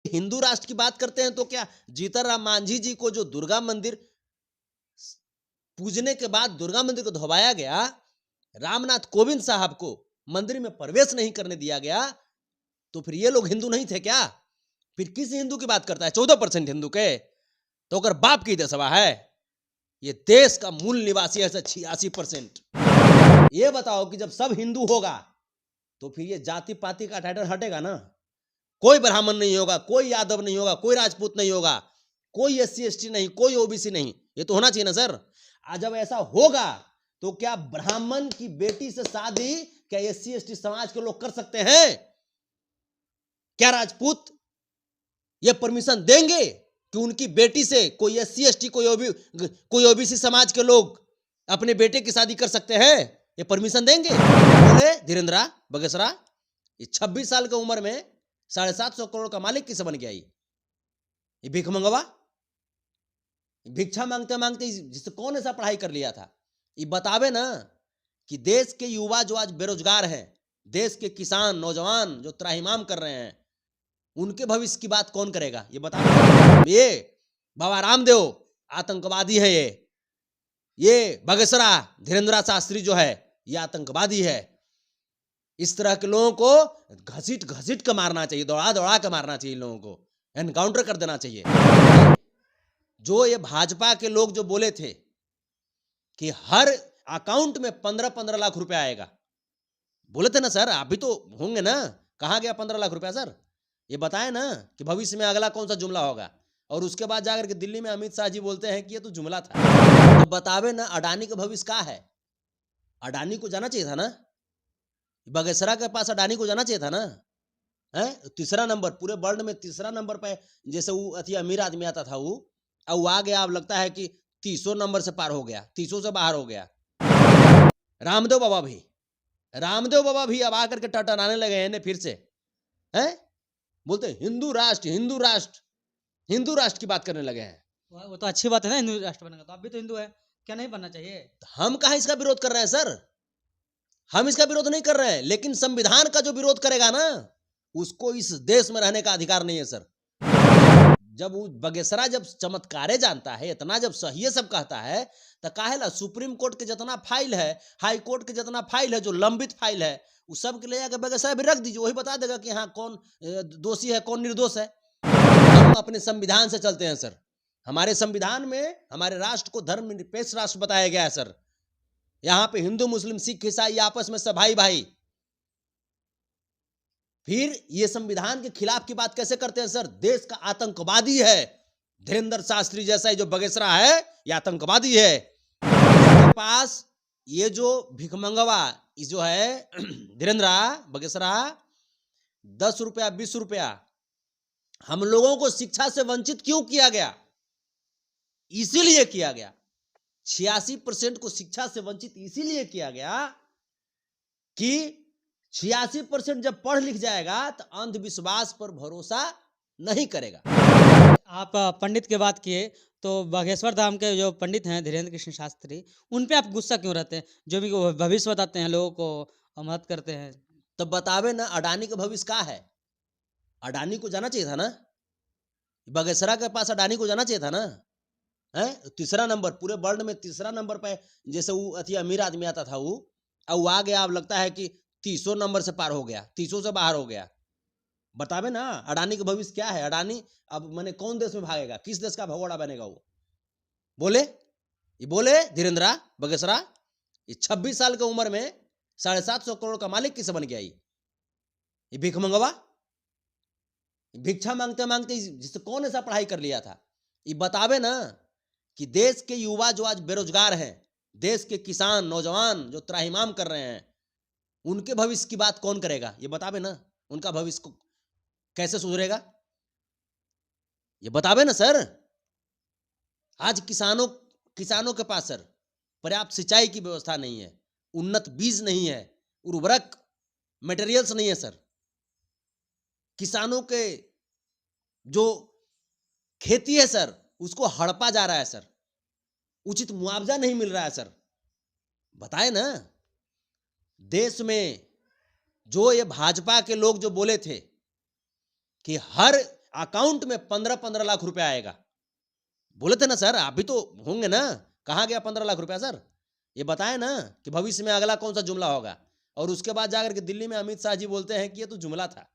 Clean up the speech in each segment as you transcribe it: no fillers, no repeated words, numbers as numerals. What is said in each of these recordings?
हिंदू राष्ट्र की बात करते हैं तो क्या जीतन राम मांझी जी को जो दुर्गा मंदिर पूजने के बाद दुर्गा मंदिर को धोवाया गया, रामनाथ कोविंद साहब को मंदिर में प्रवेश नहीं करने दिया गया, तो फिर ये लोग हिंदू नहीं थे क्या? फिर किस हिंदू की बात करता है? 14% हिंदू के, तो अगर बाप की देशवा है, ये देश का मूल निवासी है 86%। ये बताओ कि जब सब हिंदू होगा तो फिर ये जाति पाति का टाइटल हटेगा ना? कोई ब्राह्मण नहीं होगा, कोई यादव नहीं होगा, कोई राजपूत नहीं होगा, कोई SC ST नहीं, कोई OBC नहीं, ये तो होना चाहिए ना सर। आज जब ऐसा होगा तो क्या ब्राह्मण की बेटी से शादी क्या SC ST समाज के लोग कर सकते हैं? क्या राजपूत ये परमिशन देंगे कि उनकी बेटी से कोई SC ST कोई OBC समाज के लोग अपने बेटे की शादी कर सकते हैं? ये परमिशन देंगे? बोले धीरेन्द्रा बगेसरा, ये 26 साल की उम्र में 750 करोड़ का मालिक किसे बन गया? ये भीख मंगवा, भिक्षा मांगते मांगते जिससे कौन ऐसा पढ़ाई कर लिया था? ये बतावे ना कि देश के युवा जो आज बेरोजगार हैं, देश के किसान नौजवान जो त्राहिमाम कर रहे हैं, उनके भविष्य की बात कौन करेगा? ये बतावे। ये बाबा रामदेव आतंकवादी है, ये बगेसरा धीरेन्द्रा शास्त्री जो है ये आतंकवादी है। इस तरह के लोगों को घसीट घसीट के मारना चाहिए, दौड़ा दौड़ा के मारना चाहिए, लोगों को एनकाउंटर कर देना चाहिए। जो ये भाजपा के लोग जो बोले थे कि हर अकाउंट में 15-15 लाख रुपया आएगा, बोले थे ना सर, आप भी तो होंगे ना, कहाँ गया 15 लाख रुपया सर? ये बताएं ना कि भविष्य में अगला कौन सा जुमला होगा। और उसके बाद जाकर के दिल्ली में अमित शाह जी बोलते हैं कि ये तो जुमला था। तो बतावे ना अडानी का भविष्य क्या है? अडानी को जाना चाहिए था ना, बगेसरा के पास अडानी को जाना चाहिए था ना। है तीसरा नंबर, पूरे वर्ल्ड में तीसरा नंबर पे, जैसे वो अति अमीर आदमी आता था वो, अब आ गया, अब लगता है कि 30 नंबर से पार हो गया, 30 से बाहर हो गया। रामदेव बाबा भी अब आकर के टटराने लगे हैं फिर से, हैं बोलते हिंदू राष्ट्र हिंदू राष्ट्र हिंदू राष्ट्र की बात करने लगे हैं। वो तो अच्छी बात है ना, हिंदू राष्ट्र बनने का, तो आप भी तो हिंदू है, क्या नहीं बनना चाहिए? हम कहाँ इसका विरोध कर रहे हैं सर, हम इसका विरोध नहीं कर रहे हैं, लेकिन संविधान का जो विरोध करेगा ना, उसको इस देश में रहने का अधिकार नहीं है सर। जब वो बगेसरा जब चमत्कारे जानता है, इतना जब सही है सब कहता है, तो काहेला सुप्रीम कोर्ट के जितना फाइल है, हाई कोर्ट के जितना फाइल है, जो लंबित फाइल है, उस सब के ले जाकर बगेसरा भी रख दीजिए, वही बता देगा कि हाँ कौन दोषी है कौन निर्दोष है। हम अपने संविधान से चलते हैं सर, हमारे संविधान में हमारे राष्ट्र को धर्मनिरपेक्ष राष्ट्र बताया गया है सर। यहां पे हिंदू मुस्लिम सिख ईसाई आपस में सब भाई भाई। फिर ये संविधान के खिलाफ की बात कैसे करते हैं सर? देश का आतंकवादी है धीरेन्द्र शास्त्री जैसा, जो बगेसरा है ये आतंकवादी है। इसके पास ये जो भिखमंगवा जो है धीरेन्द्रा बगेसरा, 10 रुपया 20 रुपया हम लोगों को शिक्षा से वंचित क्यों किया गया? इसीलिए किया गया, 86% को शिक्षा से वंचित इसीलिए किया गया कि 86% जब पढ़ लिख जाएगा तो अंधविश्वास पर भरोसा नहीं करेगा। आप पंडित की बात किए, तो बागेश्वर धाम के जो पंडित हैं धीरेन्द्र कृष्ण शास्त्री, उन पे आप गुस्सा क्यों रहते हैं? जो भी भविष्य बताते हैं, लोगों को मदद करते हैं। तो बतावे ना अडानी का भविष्य क्या है? अडानी को जाना चाहिए था ना, बगेसरा के पास अडानी को जाना चाहिए था ना। है तीसरा नंबर, पूरे वर्ल्ड में तीसरा नंबर पे, जैसे वो अति अमीर आदमी आता था वो, अब आ गया, अब लगता है कि 30 नंबर से पार हो गया, 30 से बाहर हो गया। बतावे ना अडानी का भविष्य क्या है? अडानी अब मैंने कौन देश में भागेगा, किस देश का भगोड़ा बनेगा वो? बोले धीरेन्द्रा बगेसरा, ये 26 साल की उम्र में 750 करोड़ का मालिक किसे बन गया? ये भीख मंगवा, भिक्षा मांगते मांगते जिससे कौन ऐसा पढ़ाई कर लिया था? ये बतावे ना कि देश के युवा जो आज बेरोजगार हैं, देश के किसान नौजवान जो त्राहिमाम कर रहे हैं, उनके भविष्य की बात कौन करेगा? ये बतावे ना, उनका भविष्य को कैसे सुधरेगा? ये बतावे ना सर। आज किसानों के पास सर पर्याप्त सिंचाई की व्यवस्था नहीं है, उन्नत बीज नहीं है, उर्वरक मटेरियल्स नहीं है सर। किसानों के जो खेती है सर, उसको हड़पा जा रहा है सर, उचित मुआवजा नहीं मिल रहा है सर। बताए ना, देश में जो ये भाजपा के लोग जो बोले थे कि हर अकाउंट में 15-15 लाख रुपया आएगा। बोले थे ना सर, आप भी तो होंगे ना, कहाँ गया 15 लाख रुपया सर? ये बताए ना कि भविष्य में अगला कौन सा जुमला होगा। और उसके बाद जाकर के दिल्ली में अमित शाह जी बोलते हैं कि ये तो जुमला था।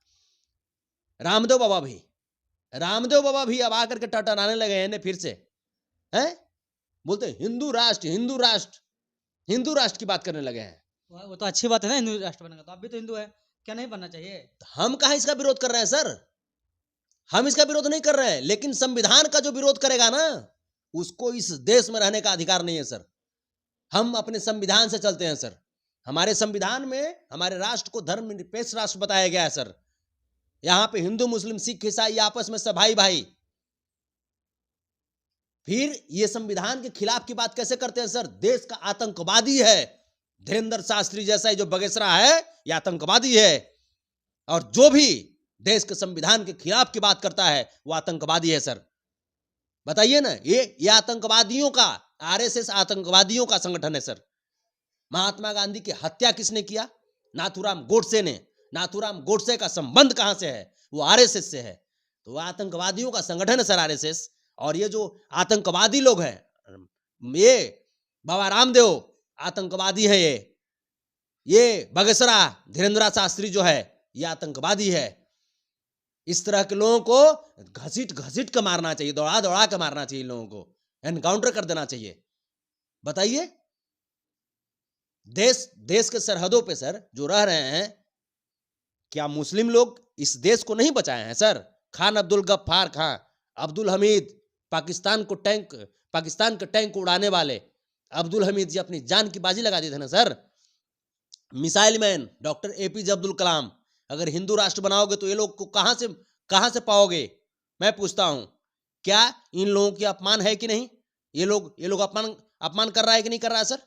रामदेव बाबा भी अब आकर के टटराने लगे हैं फिर से, हैं? बोलते हिंदू राष्ट्र की बात करने लगे हैं। वो तो अच्छी बात है ना, हिंदू राष्ट्र बनने का। तो आप भी तो हिंदू है, क्या नहीं बनना चाहिए? हम कहाँ इसका विरोध कर रहे हैं सर? हम इसका विरोध नहीं कर रहे हैं, लेकिन संविधान का जो विरोध करेगा ना, उसको इस देश में रहने का अधिकार नहीं है सर। हम अपने संविधान से चलते हैं सर। हमारे संविधान में हमारे राष्ट्र को धर्मनिरपेक्ष राष्ट्र बताया गया है सर। यहां पे हिंदू, मुस्लिम, सिख, ईसाई आपस में सब भाई भाई। फिर ये संविधान के खिलाफ की बात कैसे करते हैं सर? देश का आतंकवादी है धीरेन्द्र शास्त्री जैसा ही जो बगेसरा है, ये आतंकवादी है। और जो भी देश के संविधान के खिलाफ की बात करता है वो आतंकवादी है सर। बताइए ना, ये आतंकवादियों का, आरएसएस आतंकवादियों का संगठन है सर। महात्मा गांधी की हत्या किसने किया? नाथूराम गोडसे ने। नाथूराम गोडसे का संबंध कहां से है? वो आरएसएस से है। तो वो आतंकवादियों का संगठन है सर आरएसएस। और ये जो आतंकवादी लोग हैं, ये बाबा रामदेव आतंकवादी है, ये बगसरा धीरेन्द्र शास्त्री जो है ये आतंकवादी है। इस तरह के लोगों को घसीट के मारना चाहिए, दौड़ा के मारना चाहिए, लोगों को एनकाउंटर कर देना चाहिए। बताइए, देश के सरहदों पे सर जो रह रहे हैं, क्या मुस्लिम लोग इस देश को नहीं बचाए हैं सर? खान अब्दुल गफ्फार खां, अब्दुल हमीद, पाकिस्तान के टैंक को उड़ाने वाले अब्दुल हमीद जी अपनी जान की बाजी लगा दी थे ना sir. Missile man doctor APJ Abdul Kalam. अगर हिंदू राष्ट्र बनाओगे तो ये लोग को कहां से पाओगे? मैं पूछता हूं, क्या इन लोगों की अपमान है कि नहीं? ये लोग अपमान कर रहा है कि नहीं कर रहा है सर?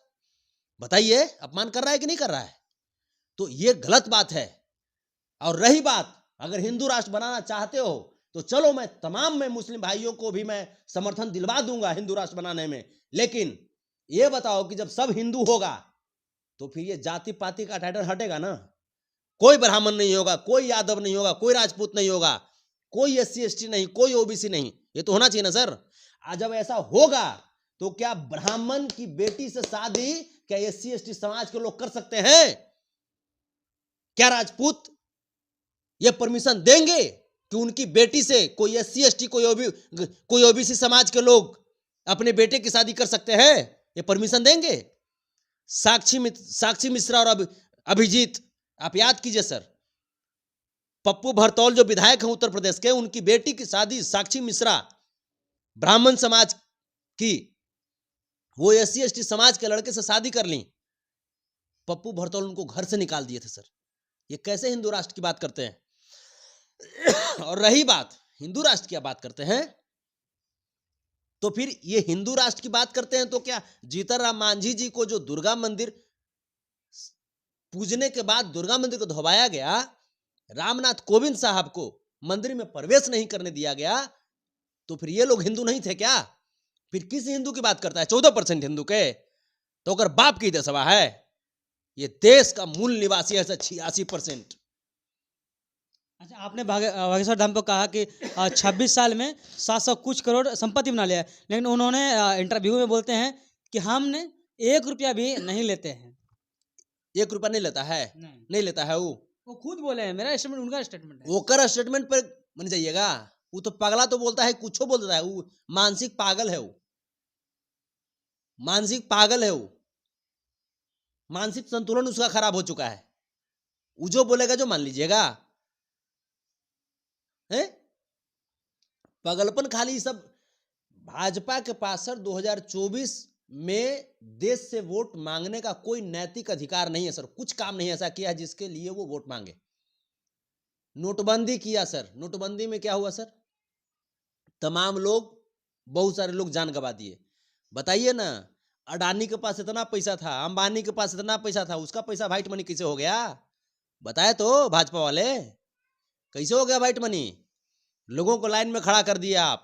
बताइए, अपमान कर रहा है कि नहीं कर रहा है? तो ये गलत बात है। और रही बात, अगर हिंदू राष्ट्र बनाना चाहते हो तो चलो, मैं तमाम में मुस्लिम भाइयों को भी मैं समर्थन दिलवा दूंगा हिंदू राष्ट्र बनाने में। लेकिन ये बताओ कि जब सब हिंदू होगा तो फिर ये जाति पाति का टाइटल हटेगा ना? कोई ब्राह्मण नहीं होगा, कोई यादव नहीं होगा, कोई राजपूत नहीं होगा, कोई एससी एसटी नहीं, कोई ओबीसी नहीं। ये तो होना चाहिए ना सर। आज जब ऐसा होगा तो क्या ब्राह्मण की बेटी से शादी क्या एससी एसटी समाज के लोग कर सकते हैं? क्या राजपूत ये परमिशन देंगे कि उनकी बेटी से कोई एससी एसटी, कोई ओबीसी समाज के लोग अपने बेटे की शादी कर सकते हैं? ये परमिशन देंगे? साक्षी मिश्रा और अभिजीत, आप याद कीजिए सर, पप्पू भरतौल जो विधायक हैं उत्तर प्रदेश के, उनकी बेटी की शादी साक्षी मिश्रा ब्राह्मण समाज की, वो एससी एसटी समाज के लड़के से शादी कर ली। पप्पू भरतौल उनको घर से निकाल दिए थे सर। ये कैसे हिंदू राष्ट्र की बात करते हैं? और रही बात हिंदू राष्ट्र की बात करते हैं तो फिर ये हिंदू राष्ट्र की बात करते हैं तो क्या जीतन राम मांझी जी को जो दुर्गा मंदिर पूजने के बाद दुर्गा मंदिर को धोवाया गया, रामनाथ कोविंद साहब को मंदिर में प्रवेश नहीं करने दिया गया, तो फिर ये लोग हिंदू नहीं थे क्या? फिर किस हिंदू की बात करता है? 14% हिंदू के। तो अगर बाप की दसवा है, ये देश का मूल निवासी है 86%। अच्छा, आपने बागेश्वर धाम को कहा कि 26 साल में 700 कुछ करोड़ संपत्ति बना लिया है, लेकिन उन्होंने इंटरव्यू में बोलते हैं कि हमने 1 रुपया भी नहीं लेते हैं। 1 रुपया नहीं लेता है? नहीं लेता है। वो खुद बोले हैं, मेरा स्टेटमेंट उनका स्टेटमेंट है। वो कर स्टेटमेंट पर बन जाइएगा। वो तो पगला तो बोलता है, कुछ बोल देता है। वो मानसिक पागल है। वो मानसिक पागल है। वो मानसिक संतुलन उसका खराब हो चुका है। वो जो बोलेगा जो मान लीजिएगा। है पगलपन खाली सब। भाजपा के पास सर 2024 में देश से वोट मांगने का कोई नैतिक अधिकार नहीं है सर। कुछ काम नहीं ऐसा किया है जिसके लिए वो वोट मांगे। नोटबंदी किया सर, नोटबंदी में क्या हुआ सर? तमाम लोग, बहुत सारे लोग जान गंवा दिए। बताइए ना, अडानी के पास इतना पैसा था, अंबानी के पास इतना पैसा था, उसका पैसा व्हाइट मनी कैसे हो गया? बताए तो भाजपा वाले, कैसे हो गया व्हाइट मनी? लोगों को लाइन में खड़ा कर दिया आप।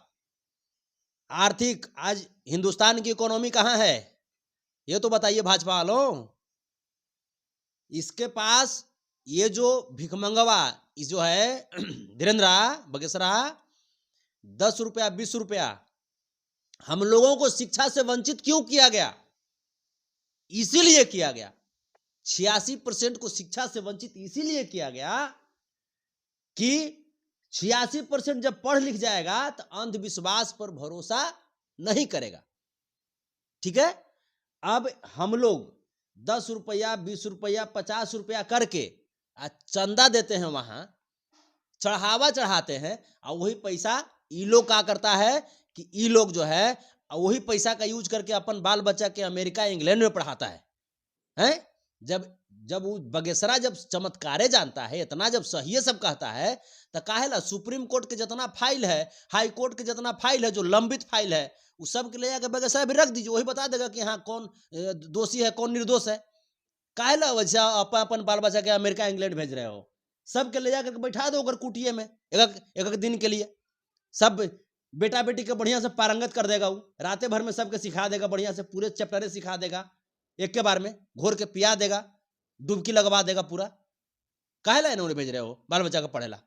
आर्थिक आज हिंदुस्तान की इकोनॉमी कहां है ये तो बताइए भाजपा वालों। इसके पास ये जो भिखमंगवा जो है धीरेन्द्र बगेसरा, 10 रुपया 20 रुपया हम लोगों को शिक्षा से वंचित क्यों किया गया? इसीलिए किया गया। 86% को शिक्षा से वंचित इसीलिए किया गया कि 86% जब पढ़ लिख जाएगा तो अंधविश्वास पर भरोसा नहीं करेगा। ठीक है, अब हम लोग 10 रुपया 20 रुपया 50 रुपया करके चंदा देते हैं, वहां चढ़ावा चढ़ाते हैं, और वही पैसा ई लोग क्या करता है कि ई लोग जो है वही पैसा का यूज करके अपन बाल बच्चा के अमेरिका इंग्लैंड में पढ़ाता है? जब वो बगेसरा जब चमत्कारे जानता है, इतना जब सही सब कहता है, तो काहेला सुप्रीम कोर्ट के जितना फाइल है, हाई कोर्ट के जितना फाइल है, जो लंबित फाइल है, उस सब के ले जाकर बगेसरा भी रख दीजिए, वही बता देगा कि हाँ कौन दोषी है कौन निर्दोष है। काहेला वैसा अपन बाल बच्चा के अमेरिका इंग्लैंड भेज रहे हो? सबके ले जाकर बैठा दो अगर कुटिये में एक दिन के लिए, सब बेटा बेटी के बढ़िया से पारंगत कर देगा, वो रातें भर में सबके सिखा देगा, बढ़िया से पूरे चैप्टरे सिखा देगा, एक के बार में घोर के पिया देगा, डुबकी लगवा देगा पूरा। काहेला इन्होंने भेज रहे हो बाल बच्चा का पढ़ेला?